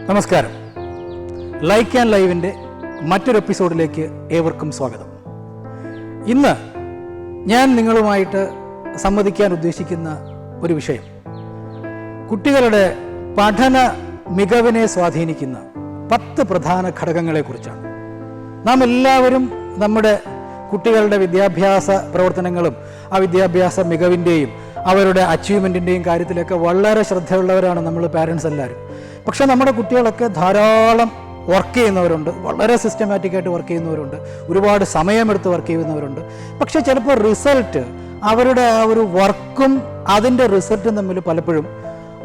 നമസ്കാരം. Like and ലൈവിൻ്റെ മറ്റൊരു എപ്പിസോഡിലേക്ക് ഏവർക്കും സ്വാഗതം. ഇന്ന് ഞാൻ നിങ്ങളുമായിട്ട് സംവദിക്കാൻ ഉദ്ദേശിക്കുന്ന ഒരു വിഷയം കുട്ടികളുടെ പഠന മികവിനെ സ്വാധീനിക്കുന്ന 10 പ്രധാന ഘടകങ്ങളെക്കുറിച്ചാണ്. നാം എല്ലാവരും നമ്മുടെ കുട്ടികളുടെ വിദ്യാഭ്യാസ പ്രവർത്തനങ്ങളും ആ വിദ്യാഭ്യാസ മികവിൻ്റെയും അവരുടെ അച്ചീവ്മെൻറ്റിൻ്റെയും കാര്യത്തിലൊക്കെ വളരെ ശ്രദ്ധയുള്ളവരാണ് നമ്മൾ പാരൻസ് എല്ലാവരും. പക്ഷേ നമ്മുടെ കുട്ടികളൊക്കെ ധാരാളം വർക്ക് ചെയ്യുന്നവരുണ്ട്, വളരെ സിസ്റ്റമാറ്റിക്കായിട്ട് വർക്ക് ചെയ്യുന്നവരുണ്ട്, ഒരുപാട് സമയമെടുത്ത് വർക്ക് ചെയ്യുന്നവരുണ്ട്. പക്ഷേ ചിലപ്പോൾ റിസൾട്ട്, അവരുടെ ആ ഒരു വർക്കും അതിൻ്റെ റിസൾട്ടും തമ്മിൽ പലപ്പോഴും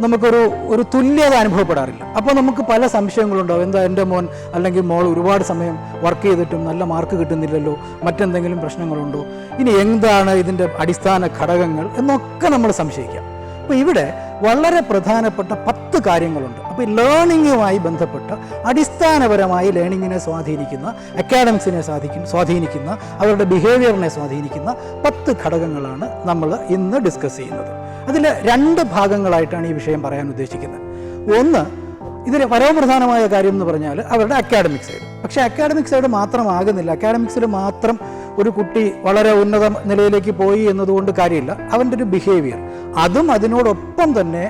നമുക്കൊരു തുല്യത അനുഭവപ്പെടാറില്ല. അപ്പോൾ നമുക്ക് പല സംശയങ്ങളുണ്ടാവും. എന്താ എൻ്റെ മോൻ അല്ലെങ്കിൽ മോൾ ഒരുപാട് സമയം വർക്ക് ചെയ്തിട്ടും നല്ല മാർക്ക് കിട്ടുന്നില്ലല്ലോ, മറ്റെന്തെങ്കിലും പ്രശ്നങ്ങളുണ്ടോ, ഇനി എന്താണ് ഇതിൻ്റെ അടിസ്ഥാന ഘടകങ്ങൾ എന്നൊക്കെ നമ്മൾ സംശയിക്കാം. അപ്പോൾ ഇവിടെ വളരെ പ്രധാനപ്പെട്ട 10 കാര്യങ്ങളുണ്ട്. അപ്പോൾ ഈ ലേണിങ്ങുമായി ബന്ധപ്പെട്ട അടിസ്ഥാനപരമായി ലേണിങ്ങിനെ സ്വാധീനിക്കുന്ന, അക്കാഡമിക്സിനെ സ്വാധീനിക്കുന്ന, അവരുടെ ബിഹേവിയറിനെ സ്വാധീനിക്കുന്ന 10 ഘടകങ്ങളാണ് നമ്മൾ ഇന്ന് ഡിസ്കസ് ചെയ്യുന്നത്. അതിൽ 2 ഭാഗങ്ങളായിട്ടാണ് ഈ വിഷയം പറയാൻ ഉദ്ദേശിക്കുന്നത്. ഒന്ന്, ഇതിൽ പരമപ്രധാനമായ കാര്യം എന്ന് പറഞ്ഞാൽ അവരുടെ അക്കാഡമിക് സൈഡ്. പക്ഷേ അക്കാഡമിക് സൈഡ് മാത്രമാകുന്നില്ല. അക്കാഡമിക്സിൽ മാത്രം ഒരു കുട്ടി വളരെ ഉന്നത നിലയിലേക്ക് പോയി എന്നതുകൊണ്ട് കാര്യമില്ല. അവൻ്റെ ഒരു ബിഹേവിയർ അതും അതിനോടൊപ്പം തന്നെ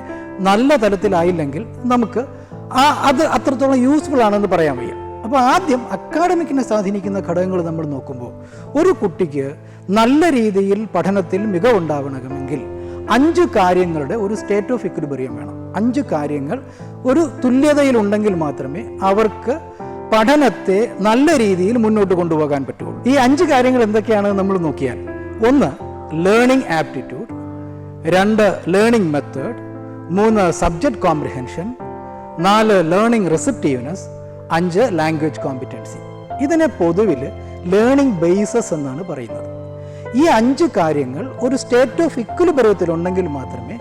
നല്ല തലത്തിലായില്ലെങ്കിൽ നമുക്ക് അത് അത്രത്തോളം യൂസ്ഫുൾ ആണെന്ന് പറയാൻ വയ്യ. അപ്പോൾ ആദ്യം അക്കാഡമിക്കിനെ സ്വാധീനിക്കുന്ന ഘടകങ്ങൾ നമ്മൾ നോക്കുമ്പോൾ, ഒരു കുട്ടിക്ക് നല്ല രീതിയിൽ പഠനത്തിൽ മികവുണ്ടാവണമെങ്കിൽ 5 കാര്യങ്ങളുടെ ഒരു സ്റ്റേറ്റ് ഓഫ് ഇക്വിലിബ്രിയം വേണം. 5 കാര്യങ്ങൾ ഒരു തുല്യതയിലുണ്ടെങ്കിൽ മാത്രമേ അവർക്ക് പഠനത്തെ നല്ല രീതിയിൽ മുന്നോട്ട് കൊണ്ടുപോകാൻ പറ്റുള്ളൂ. ഈ 5 കാര്യങ്ങൾ എന്തൊക്കെയാണെന്ന് നമ്മൾ നോക്കിയാൽ, 1 learning aptitude, 2 learning method, 3 subject comprehension, 4 learning receptiveness, 5 language competency. ഇതിനെ പൊതുവിൽ ലേണിംഗ് ബേസസ് എന്നാണ് പറയുന്നത്. ഈ 5 കാര്യങ്ങൾ ഒരു സ്റ്റേറ്റ് ഓഫ് ഇക്വിലിബ്രിയത്തിലുണ്ടെങ്കിൽ മാത്രമേ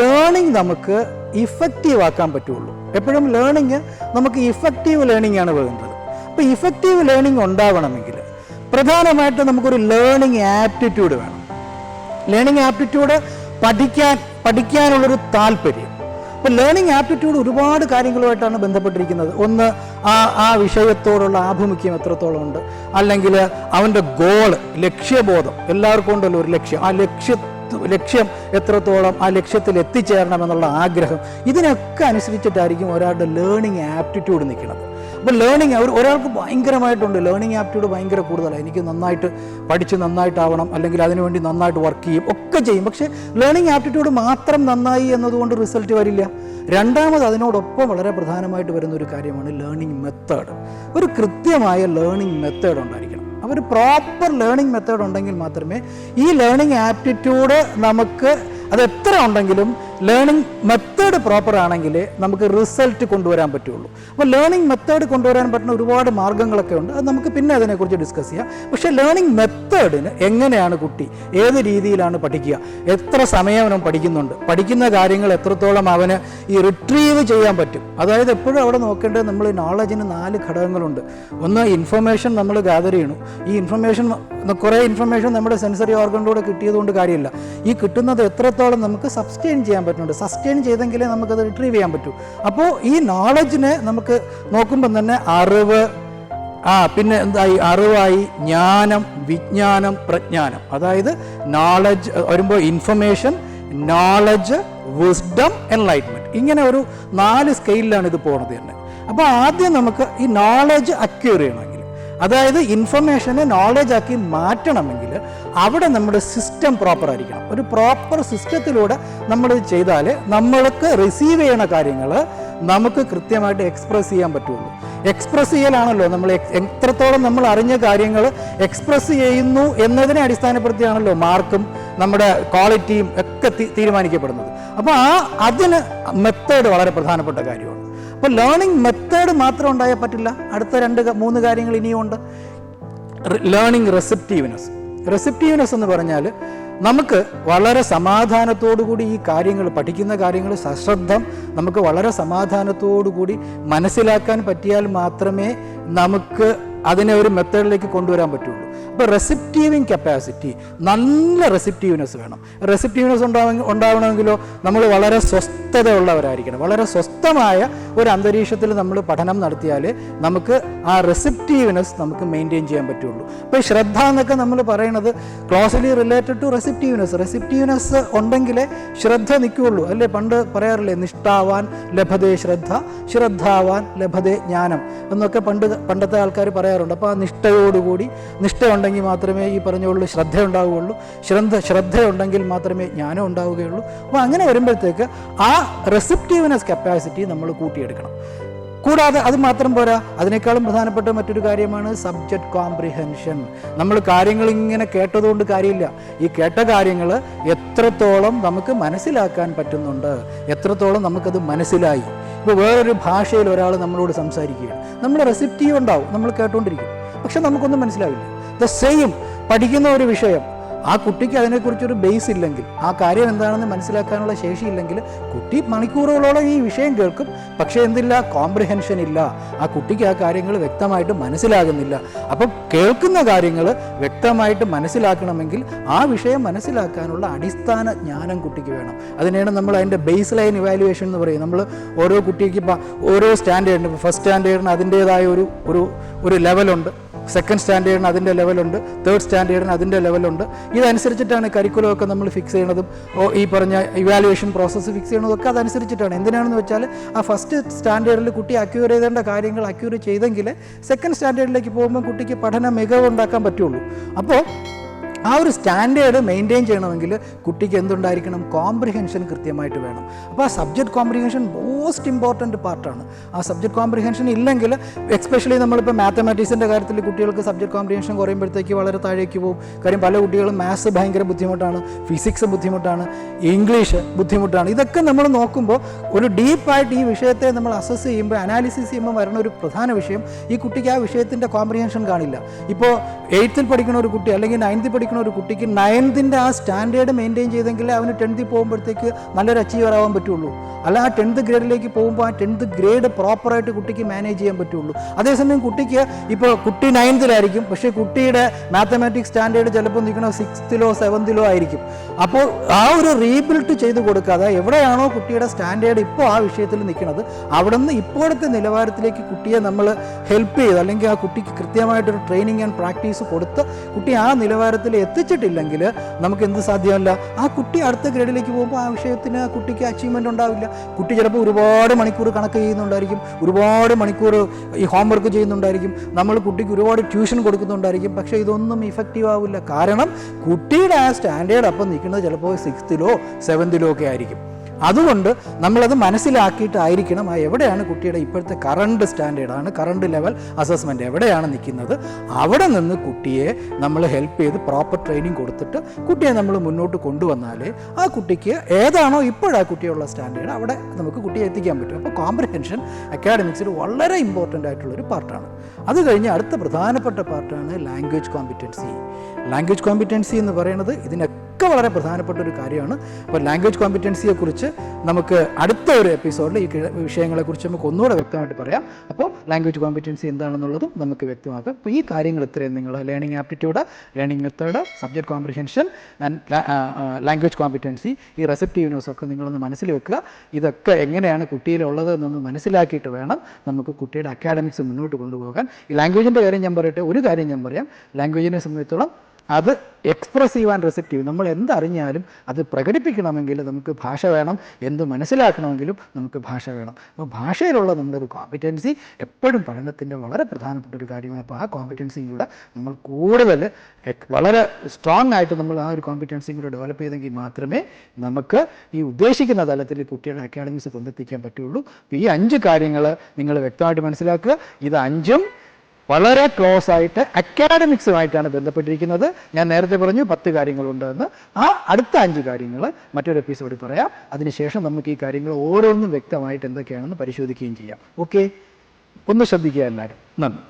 ലേണിംഗ് നമുക്ക് ഇഫക്റ്റീവ് ആക്കാൻ പറ്റുള്ളൂ. എപ്പോഴും ലേണിംഗ് നമുക്ക് ഇഫക്റ്റീവ് ലേണിംഗ് ആണ് വേണ്ടത്. അപ്പോൾ ഇഫക്റ്റീവ് ലേണിംഗ് ഉണ്ടാവണമെങ്കിൽ പ്രധാനമായിട്ട് നമുക്കൊരു ലേണിംഗ് ആപ്റ്റിറ്റ്യൂഡ് വേണം. ലേണിംഗ് ആപ്റ്റിറ്റ്യൂഡ് പഠിക്കാനുള്ളൊരു താല്പര്യം. അപ്പോൾ ലേണിംഗ് ആപ്റ്റിറ്റ്യൂഡ് ഒരുപാട് കാര്യങ്ങളുമായിട്ടാണ് ബന്ധപ്പെട്ടിരിക്കുന്നത്. ഒന്ന്, ആ വിഷയത്തോടുള്ള ആഭിമുഖ്യം എത്രത്തോളം ഉണ്ട്, അല്ലെങ്കിൽ അവൻ്റെ ഗോൾ, ലക്ഷ്യബോധം. എല്ലാവർക്കും ഉണ്ടല്ലോ ഒരു ലക്ഷ്യം. ആ ലക്ഷ്യം എത്രത്തോളം, ആ ലക്ഷ്യത്തിൽ എത്തിച്ചേരണമെന്നുള്ള ആഗ്രഹം, ഇതിനൊക്കെ അനുസരിച്ചിട്ടായിരിക്കും ഒരാളുടെ ലേണിംഗ് ആപ്റ്റിറ്റ്യൂഡ് നിൽക്കുന്നത്. അപ്പോൾ ലേണിംഗ് ഒരാൾക്ക് ഭയങ്കരമായിട്ടുണ്ട്, ലേണിംഗ് ആപ്റ്റിറ്റ്യൂഡ് ഭയങ്കര കൂടുതലാണ്. എനിക്ക് നന്നായിട്ട് പഠിച്ച് നന്നായിട്ടാവണം, അല്ലെങ്കിൽ അതിനുവേണ്ടി നന്നായിട്ട് വർക്ക് ചെയ്യും, ഒക്കെ ചെയ്യും. പക്ഷേ ലേണിംഗ് ആപ്റ്റിറ്റ്യൂഡ് മാത്രം നന്നായി എന്നതുകൊണ്ട് റിസൾട്ട് വരില്ല. രണ്ടാമത് അതിനോടൊപ്പം വളരെ പ്രധാനമായിട്ട് വരുന്ന ഒരു കാര്യമാണ് ലേണിംഗ് മെത്തേഡ്. ഒരു കൃത്യമായ ലേണിംഗ് മെത്തേഡ് ഉണ്ടായിരിക്കണം. ഒരു പ്രോപ്പർ ലേണിംഗ് മെത്തേഡ് ഉണ്ടെങ്കിൽ മാത്രമേ ഈ ലേണിംഗ് ആപ്റ്റിറ്റ്യൂഡ് നമുക്ക്, അത് എത്ര ഉണ്ടെങ്കിലും ലേണിംഗ് മെത്തേഡ് പ്രോപ്പർ ആണെങ്കിൽ നമുക്ക് റിസൾട്ട് കൊണ്ടുവരാൻ പറ്റുള്ളൂ. അപ്പോൾ ലേണിംഗ് മെത്തേഡ് കൊണ്ടുവരാൻ പറ്റുന്ന ഒരുപാട് മാർഗ്ഗങ്ങളൊക്കെ ഉണ്ട്. അത് നമുക്ക് പിന്നെ അതിനെക്കുറിച്ച് ഡിസ്കസ് ചെയ്യാം. പക്ഷേ ലേണിംഗ് മെത്തേഡിന് എങ്ങനെയാണ് കുട്ടി ഏത് രീതിയിലാണ് പഠിക്കുക, എത്ര സമയം അവൻ പഠിക്കുന്നുണ്ട്, പഠിക്കുന്ന കാര്യങ്ങൾ എത്രത്തോളം അവന് ഈ റിട്രീവ് ചെയ്യാൻ പറ്റും. അതായത് എപ്പോഴും അവിടെ നോക്കേണ്ടത്, നമ്മൾ നോളജിന് 4 ഘടകങ്ങളുണ്ട്. ഒന്ന്, ഇൻഫർമേഷൻ നമ്മൾ ഗ്യാദർ ചെയ്യണം. ഈ കുറേ ഇൻഫർമേഷൻ നമ്മുടെ സെൻസറി ഓർഗനിലൂടെ കിട്ടിയതുകൊണ്ട് കാര്യമില്ല. ഈ കിട്ടുന്നത് എത്രത്തോളം നമുക്ക് സബ്സ്റ്റെയിൻ ചെയ്യാൻ പറ്റുന്നുണ്ട്. സസ്റ്റെയിൻ ചെയ്തെങ്കിലേ നമുക്കത് റിട്രീവ് ചെയ്യാൻ പറ്റൂ. അപ്പോൾ ഈ നോളജിനെ നമുക്ക് നോക്കുമ്പം തന്നെ അറിവ്, പിന്നെ എന്തായി, അറിവായി, ജ്ഞാനം, വിജ്ഞാനം, പ്രജ്ഞാനം. അതായത് നോളജ് വരുമ്പോൾ ഇൻഫർമേഷൻ, നോളജ്, വിസ്ഡം, എൻലൈറ്റ്മെൻറ്റ്. ഇങ്ങനെ ഒരു 4 സ്കെയിലാണ് ഇത് പോകുന്നത് തന്നെ. അപ്പോൾ ആദ്യം നമുക്ക് ഈ നോളജ് അക്വയർ ചെയ്യണമെങ്കിൽ, അതായത് ഇൻഫർമേഷനെ നോളജ് ആക്കി മാറ്റണമെങ്കിൽ അവിടെ നമ്മുടെ സിസ്റ്റം പ്രോപ്പർ ആയിരിക്കണം. ഒരു പ്രോപ്പർ സിസ്റ്റത്തിലൂടെ നമ്മൾ ചെയ്താൽ നമ്മൾക്ക് റിസീവ് ചെയ്യണ കാര്യങ്ങൾ നമുക്ക് കൃത്യമായിട്ട് എക്സ്പ്രസ് ചെയ്യാൻ പറ്റുള്ളൂ. എക്സ്പ്രസ് ചെയ്യലാണല്ലോ നമ്മൾ എത്രത്തോളം നമ്മൾ അറിഞ്ഞ കാര്യങ്ങൾ എക്സ്പ്രസ് ചെയ്യുന്നു എന്നതിനെ അടിസ്ഥാനപ്പെടുത്തിയാണല്ലോ മാർക്കും നമ്മുടെ ക്വാളിറ്റിയും ഒക്കെ തീരുമാനിക്കപ്പെടുന്നത്. അപ്പോൾ അതിന് മെത്തേഡ് വളരെ പ്രധാനപ്പെട്ട കാര്യമാണ്. അപ്പോൾ ലേണിംഗ് മെത്തേഡ് മാത്രം ഉണ്ടായാൽ പറ്റില്ല. അടുത്ത 2-3 കാര്യങ്ങൾ ഇനിയുമുണ്ട്. ലേണിംഗ് റെസിപ്റ്റീവ്നെസ് എന്ന് പറഞ്ഞാൽ നമുക്ക് വളരെ സമാധാനത്തോടുകൂടി ഈ കാര്യങ്ങൾ, പഠിക്കുന്ന കാര്യങ്ങൾ സശ്രദ്ധം നമുക്ക് വളരെ സമാധാനത്തോടുകൂടി മനസ്സിലാക്കാൻ പറ്റിയാൽ മാത്രമേ നമുക്ക് അതിനെ ഒരു മെത്തേഡിലേക്ക് കൊണ്ടുവരാൻ പറ്റുള്ളൂ. അപ്പോൾ റെസിപ്റ്റീവിങ് കപ്പാസിറ്റി, നല്ല റെസിപ്റ്റീവ്നെസ് വേണം. റെസിപ്റ്റീവ്നെസ് ഉണ്ടാവണമെങ്കിലോ നമ്മൾ വളരെ സ്വസ്ഥതയുള്ളവരായിരിക്കണം. വളരെ സ്വസ്ഥമായ ഒരു അന്തരീക്ഷത്തിൽ നമ്മൾ പഠനം നടത്തിയാൽ നമുക്ക് ആ റെസിപ്റ്റീവ്നെസ് നമുക്ക് മെയിൻറ്റെയിൻ ചെയ്യാൻ പറ്റുള്ളൂ. ഇപ്പോൾ ശ്രദ്ധ എന്നൊക്കെ നമ്മൾ പറയുന്നത് ക്ലോസ്ലി റിലേറ്റഡ് ടു റെസിപ്റ്റീവ്നെസ്. റെസിപ്റ്റീവ്നെസ് ഉണ്ടെങ്കിലേ ശ്രദ്ധ നിൽക്കുകയുള്ളൂ അല്ലേ? പണ്ട് പറയാറില്ലേ, നിഷ്ഠാവാൻ ലഭതേ ശ്രദ്ധ, ശ്രദ്ധാവാൻ ലഭതേ ജ്ഞാനം എന്നൊക്കെ പണ്ടത്തെ ആൾക്കാർ പറയാറുണ്ട്. അപ്പോൾ ആ നിഷ്ഠയോടുകൂടി, നിഷ്ഠയുണ്ടെങ്കിൽ മാത്രമേ ഈ പറഞ്ഞുള്ളൂ ശ്രദ്ധ ഉണ്ടാവുകയുള്ളൂ. ശ്രദ്ധയുണ്ടെങ്കിൽ മാത്രമേ ജ്ഞാനം ഉണ്ടാവുകയുള്ളൂ. അപ്പോൾ അങ്ങനെ വരുമ്പോഴത്തേക്ക് ആ റെസിപ്റ്റീവ്നെസ് കപ്പാസിറ്റി നമ്മൾ കൂട്ടിയെടുക്കണം. കൂടാതെ അത് മാത്രം പോരാ, അതിനേക്കാളും പ്രധാനപ്പെട്ട മറ്റൊരു കാര്യമാണ് സബ്ജക്റ്റ് കോംപ്രിഹെൻഷൻ. നമ്മൾ കാര്യങ്ങൾ ഇങ്ങനെ കേട്ടതുകൊണ്ട് കാര്യമില്ല. ഈ കേട്ട കാര്യങ്ങൾ എത്രത്തോളം നമുക്ക് മനസ്സിലാക്കാൻ പറ്റുന്നുണ്ട്, എത്രത്തോളം നമുക്കത് മനസ്സിലായി. ഇപ്പോൾ വേറൊരു ഭാഷയിൽ ഒരാൾ നമ്മളോട് സംസാരിക്കുകയാണ്, നമ്മുടെ റെസിപ്റ്റീവ് ഉണ്ടാവും, നമ്മൾ കേട്ടുകൊണ്ടിരിക്കും, പക്ഷെ നമുക്കൊന്നും മനസ്സിലാവില്ല. ദ സെയിം പഠിക്കുന്ന ഒരു വിഷയം, ആ കുട്ടിക്ക് അതിനെക്കുറിച്ചൊരു ബേസ് ഇല്ലെങ്കിൽ, ആ കാര്യം എന്താണെന്ന് മനസ്സിലാക്കാനുള്ള ശേഷിയില്ലെങ്കിൽ കുട്ടി മണിക്കൂറുകളോളം ഈ വിഷയം കേൾക്കും, പക്ഷേ എന്തില്ല, കോംപ്രിഹെൻഷൻ ഇല്ല. ആ കുട്ടിക്ക് ആ കാര്യങ്ങൾ വ്യക്തമായിട്ട് മനസ്സിലാകുന്നില്ല. അപ്പം കേൾക്കുന്ന കാര്യങ്ങൾ വ്യക്തമായിട്ട് മനസ്സിലാക്കണമെങ്കിൽ ആ വിഷയം മനസ്സിലാക്കാനുള്ള അടിസ്ഥാന ജ്ഞാനം കുട്ടിക്ക് വേണം. അതിനെയാണ് നമ്മൾ അതിൻ്റെ ബേസ് ലൈൻ ഇവാലുവേഷൻ എന്ന് പറയും. നമ്മൾ ഓരോ കുട്ടിക്ക് ഇപ്പം ഓരോ സ്റ്റാൻഡേർഡിന്, ഫസ്റ്റ് സ്റ്റാൻഡേർഡിന് അതിൻ്റേതായ ഒരു ലെവലുണ്ട്, സെക്കൻഡ് സ്റ്റാൻഡേർഡിന് അതിൻ്റെ ലെവലുണ്ട്, തേർഡ് സ്റ്റാൻഡേർഡിന് അതിൻ്റെ ലെവലുണ്ട്. ഇതനുസരിച്ചിട്ടാണ് കരിക്കുലമൊക്കെ നമ്മൾ ഫിക്സ് ചെയ്യണതും ഈ പറഞ്ഞ ഇവാലുവേഷൻ പ്രോസസ്സ് ഫിക്സ് ചെയ്യണതൊക്കെ അതനുസരിച്ചിട്ടാണ്. എന്തിനാണെന്ന് വെച്ചാൽ ആ ഫസ്റ്റ് സ്റ്റാൻഡേർഡിൽ കുട്ടി അക്യൂർ ചെയ്തേണ്ട കാര്യങ്ങൾ അക്യൂർ ചെയ്തെങ്കിൽ സെക്കൻഡ് സ്റ്റാൻഡേർഡിലേക്ക് പോകുമ്പോൾ കുട്ടിക്ക് പഠന മികവ് ഉണ്ടാക്കാൻ പറ്റുള്ളൂ. അപ്പോൾ ആ ഒരു സ്റ്റാൻഡേർഡ് മെയിൻറ്റെയിൻ ചെയ്യണമെങ്കിൽ കുട്ടിക്ക് എന്തുണ്ടായിരിക്കണം, കോംപ്രിഹെൻഷൻ കൃത്യമായിട്ട് വേണം. അപ്പോൾ ആ സബ്ജക്റ്റ് കോംപ്രിഹെൻഷൻ മോസ്റ്റ് ഇമ്പോർട്ടൻറ്റ് പാർട്ടാണ്. ആ സബ്ജക്റ്റ് കോംപ്രിഹെൻഷൻ ഇല്ലെങ്കിൽ, എക്സ്പെഷ്യലി നമ്മളിപ്പോൾ മാത്തമാറ്റിക്സിൻ്റെ കാര്യത്തിൽ കുട്ടികൾക്ക് സബ്ജക്റ്റ് കോംപ്രിഹെൻഷൻ കുറയുമ്പോഴത്തേക്ക് വളരെ താഴേക്ക് പോകും. കാര്യം പല കുട്ടികളും മാത്സ് ഭയങ്കര ബുദ്ധിമുട്ടാണ്, ഫിസിക്സ് ബുദ്ധിമുട്ടാണ്, ഇംഗ്ലീഷ് ബുദ്ധിമുട്ടാണ്. ഇതൊക്കെ നമ്മൾ നോക്കുമ്പോൾ ഒരു ഡീപ്പായിട്ട് ഈ വിഷയത്തെ നമ്മൾ അസസ് ചെയ്യുമ്പോൾ, അനാലിസിസ് ചെയ്യുമ്പോൾ വരുന്ന ഒരു പ്രധാന വിഷയം, ഈ കുട്ടിക്ക് ആ വിഷയത്തിൻ്റെ കോംപ്രിഹെൻഷൻ കാണില്ല. ഇപ്പോൾ 8th പഠിക്കുന്ന ഒരു കുട്ടി അല്ലെങ്കിൽ 9th പഠിക്കുന്ന ഒരു കുട്ടിക്ക് 9th ആ സ്റ്റാൻഡേർഡ് മെയിൻറ്റെയിൻ ചെയ്തെങ്കിൽ അവന് 10th പോകുമ്പോഴത്തേക്ക് നല്ലൊരു അച്ചീവർ ആവാൻ പറ്റുള്ളൂ. അല്ല, ആ 10th ഗ്രേഡിലേക്ക് പോകുമ്പോൾ ആ 10th ഗ്രേഡ് പ്രോപ്പറായിട്ട് കുട്ടിക്ക് മാനേജ് ചെയ്യാൻ പറ്റുള്ളൂ. അതേസമയം കുട്ടിക്ക് ഇപ്പോൾ കുട്ടി 9th പക്ഷേ കുട്ടിയുടെ മാത്തമാറ്റിക്സ് സ്റ്റാൻഡേർഡ് ചിലപ്പോൾ നിൽക്കുന്നത് 6th 7th ആയിരിക്കും. അപ്പോൾ ആ ഒരു റീബിൽഡ് ചെയ്ത് കൊടുക്കാതെ എവിടെയാണോ കുട്ടിയുടെ സ്റ്റാൻഡേർഡ് ഇപ്പോൾ ആ വിഷയത്തിൽ നിൽക്കുന്നത്, അവിടെ നിന്ന് ഇപ്പോഴത്തെ നിലവാരത്തിലേക്ക് കുട്ടിയെ നമ്മൾ ഹെൽപ്പ് ചെയ്ത്, അല്ലെങ്കിൽ ആ കുട്ടിക്ക് കൃത്യമായിട്ടൊരു ട്രെയിനിങ് ആൻഡ് പ്രാക്ടീസ് കൊടുത്ത് കുട്ടി ആ നിലവാരത്തിൽ എത്തിച്ചിട്ടില്ലെങ്കിൽ നമുക്ക് എന്ത് സാധ്യമല്ല, ആ കുട്ടി അടുത്ത ഗ്രേഡിലേക്ക് പോകുമ്പോൾ ആ വിഷയത്തിന് കുട്ടിക്ക് അച്ചീവ്മെൻ്റ് ഉണ്ടാവില്ല. കുട്ടി ചിലപ്പോൾ ഒരുപാട് മണിക്കൂർ കണക്ക് ചെയ്യുന്നുണ്ടായിരിക്കും, ഒരുപാട് മണിക്കൂർ ഈ ഹോംവർക്ക് ചെയ്യുന്നുണ്ടായിരിക്കും, നമ്മൾ കുട്ടിക്ക് ഒരുപാട് ട്യൂഷൻ കൊടുക്കുന്നുണ്ടായിരിക്കും, പക്ഷേ ഇതൊന്നും ഇഫക്റ്റീവ് ആവില്ല. കാരണം കുട്ടിയുടെ ആ സ്റ്റാൻഡേർഡ് അപ്പം നിൽക്കുന്നത് ചിലപ്പോൾ 6th 7th ഒക്കെ ആയിരിക്കും. അതുകൊണ്ട് നമ്മളത് മനസ്സിലാക്കിയിട്ടായിരിക്കണം ആ എവിടെയാണ് കുട്ടിയുടെ ഇപ്പോഴത്തെ കറണ്ട് സ്റ്റാൻഡേർഡാണ്, കറണ്ട് ലെവൽ അസസ്മെൻറ്റ് എവിടെയാണ് നിൽക്കുന്നത്, അവിടെ നിന്ന് കുട്ടിയെ നമ്മൾ ഹെൽപ്പ് ചെയ്ത് പ്രോപ്പർ ട്രെയിനിങ് കൊടുത്തിട്ട് കുട്ടിയെ നമ്മൾ മുന്നോട്ട് കൊണ്ടുവന്നാൽ ആ കുട്ടിക്ക് ഏതാണോ ഇപ്പോഴാ കുട്ടിയുള്ള സ്റ്റാൻഡേർഡ് അവിടെ നമുക്ക് കുട്ടിയെ എത്തിക്കാൻ പറ്റും. അപ്പോൾ കോംപ്രിഹെൻഷൻ അക്കാഡമിക്സിൽ വളരെ ഇമ്പോർട്ടൻ്റ് ആയിട്ടുള്ളൊരു പാർട്ടാണ്. അത് കഴിഞ്ഞ് അടുത്ത പ്രധാനപ്പെട്ട പാർട്ടാണ് ലാംഗ്വേജ് കോമ്പിറ്റൻസി. ലാംഗ്വേജ് കോമ്പിറ്റൻസി എന്ന് പറയുന്നത് ഇതിനൊക്കെ വളരെ പ്രധാനപ്പെട്ട ഒരു കാര്യമാണ്. അപ്പോൾ ലാംഗ്വേജ് കോമ്പിറ്റൻസിയെക്കുറിച്ച് നമുക്ക് അടുത്ത ഒരു എപ്പിസോഡിൽ ഈ വിഷയങ്ങളെക്കുറിച്ച് നമുക്ക് ഒന്നുകൂടെ വ്യക്തമായിട്ട് പറയാം. അപ്പോൾ ലാംഗ്വേജ് കോമ്പിറ്റൻസി എന്താണെന്നുള്ളതും നമുക്ക് വ്യക്തമാക്കാം. അപ്പോൾ ഈ കാര്യങ്ങൾ ഇത്രയും നിങ്ങൾ learning aptitude, learning method, subject comprehension and language competency, ഈ റെസെപ്റ്റീവ്നെസ് ഒക്കെ നിങ്ങളൊന്ന് മനസ്സിൽ വെക്കുക. ഇതൊക്കെ എങ്ങനെയാണ് കുട്ടിയിലുള്ളത് എന്നൊന്ന് മനസ്സിലാക്കിയിട്ട് വേണം നമുക്ക് കുട്ടിയുടെ അക്കാഡമിക്സ് മുന്നോട്ട് കൊണ്ടുപോകാൻ. ഈ ലാംഗ്വേജിൻ്റെ കാര്യം ഞാൻ പറയട്ടെ, ഒരു കാര്യം ഞാൻ പറയാം. ലാംഗ്വേജിനെ സംബന്ധിച്ചോളം അത് എക്സ്പ്രസീവ് ആൻഡ് റിസെപ്റ്റീവ്, നമ്മൾ എന്തറിഞ്ഞാലും അത് പ്രകടിപ്പിക്കണമെങ്കിൽ നമുക്ക് ഭാഷ വേണം, എന്ത് മനസ്സിലാക്കണമെങ്കിലും നമുക്ക് ഭാഷ വേണം. അപ്പോൾ ഭാഷയിലുള്ള നമ്മുടെ ഒരു കോമ്പിറ്റൻസി എപ്പോഴും പഠനത്തിൻ്റെ വളരെ പ്രധാനപ്പെട്ട ഒരു കാര്യമാണ്. അപ്പോൾ ആ കോമ്പിറ്റൻസിയിലൂടെ നമ്മൾ കൂടുതൽ വളരെ സ്ട്രോങ് ആയിട്ട് നമ്മൾ ആ ഒരു കോമ്പിറ്റൻസിയും കൂടെ ഡെവലപ്പ് ചെയ്തെങ്കിൽ മാത്രമേ നമുക്ക് ഈ ഉദ്ദേശിക്കുന്ന തലത്തിൽ കുട്ടിയുടെ അക്കാഡമിക്സ് കൊണ്ടെത്തിക്കാൻ പറ്റുള്ളൂ. ഈ 5 കാര്യങ്ങൾ നിങ്ങൾ വ്യക്തമായിട്ട് മനസ്സിലാക്കുക. ഇത് 5ഉം വളരെ ക്ലോസ് ആയിട്ട് അക്കാഡമിക്സുമായിട്ടാണ് ബന്ധപ്പെട്ടിരിക്കുന്നത്. ഞാൻ നേരത്തെ പറഞ്ഞു 10 കാര്യങ്ങളുണ്ടെന്ന്. ആ അടുത്ത 5 കാര്യങ്ങൾ മറ്റൊരു എപ്പിസോഡിൽ പറയാം. അതിനുശേഷം നമുക്ക് ഈ കാര്യങ്ങൾ ഓരോന്നും വ്യക്തമായിട്ട് എന്തൊക്കെയാണെന്ന് പരിശോധിക്കുകയും ചെയ്യാം. ഓക്കെ, ഒന്ന് ശ്രദ്ധിക്കുക എല്ലാവരും. നന്ദി.